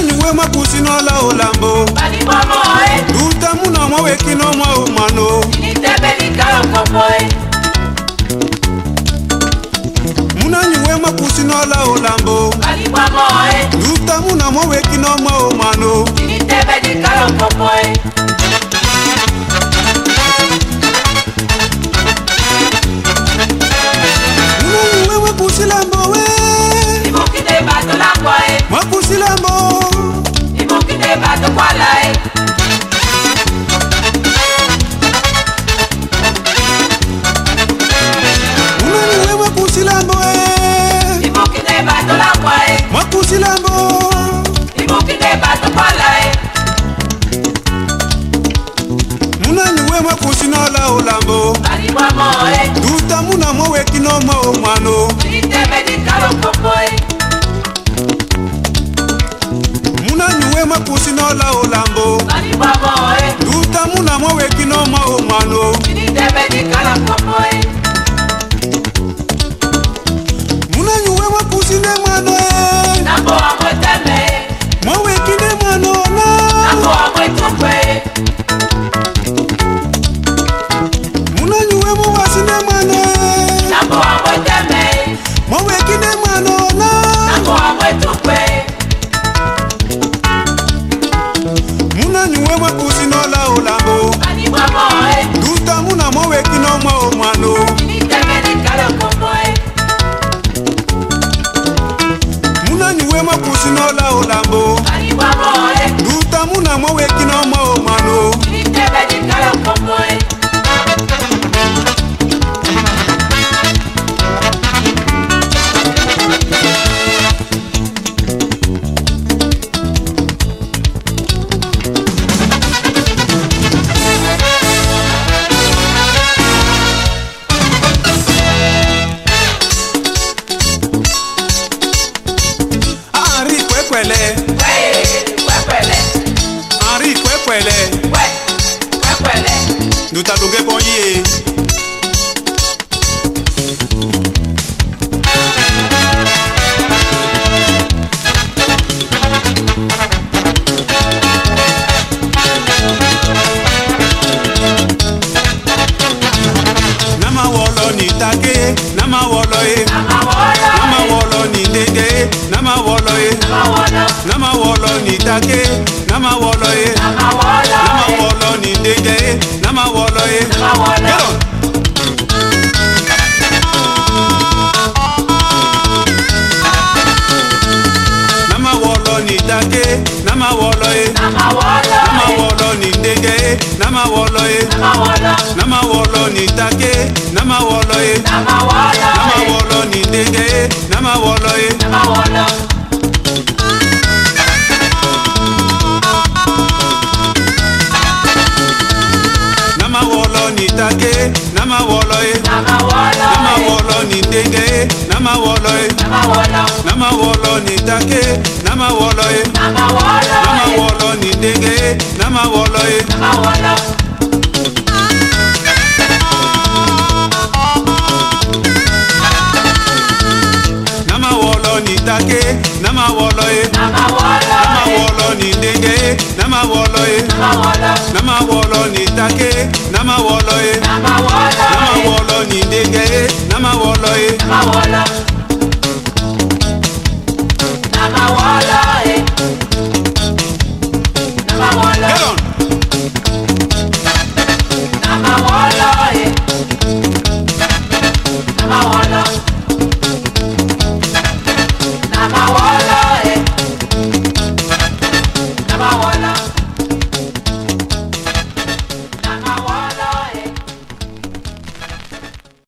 nyuwe makusi no la olambo Bali mama Duta muna mwa wekino mwa umano Nitebeli karo komboe Muna nyuwe makusi no la olambo Bali mama Duta muna mwa wekino mwa umano Nitebeli karo komboe Muna nyuwe makusi lambo we Imokide bato lambo Makusi lambo Imokide bato kwala Muna nyuwe makusi lambo Imokide bato lambo Makusi lambo Imokide bato kwala Muna nyuwe makusi no la olambo Bali mama Duta muna mwa wekino mwa umano Nitebeli karo komboe Muna nyuwe makusi no la olambo Bali mama Duta muna mwa wekino mwa umano Nitebeli karo komboe Muna nyuwe makusi ne mano Nambo amweteme Mwa wekine mano Nambo na amwetumbe Muna nyuwe mwa wasi ne mano Nambo amweteme Mwa wekine mano na Nambo amwetumbe Muna nyuwe makusi no la olambo Bali mama Duta muna mwa wekino mwa umano Nitebeli karo komboe Muna nyuwe makusi no la olambo Bali mama Duta muna mwa wekino mwa umano Nitebeli karo komboe Henri Kwekwele Wekwele Henri Kwekwele Wekwele Duta lunge bonye Nama wolo ni take Nama wolo Nama wolo ni ndege Nama wolo Nama wolo ni take Nama wolo Nama wolo ni ndege Nama wolo Get on Nama wolo ni take Nama wolo Nama wolo ni ndege Nama wolo Nama wolo ni take Nama wolo Nama wolo ni ndege Nama wolo Nama wolo ni take Nama wolo Nama wolo ni ndege Nama wolo Nama wolo ni take Nama wolo Nama wolo ni ndege Nama wolo Nama wolo ni take Nama wolo Nama wolo ni ndege Nama wolo Nama wolo ni take Nama wolo Nama wolo ni ndege Nama wolo Get on Nama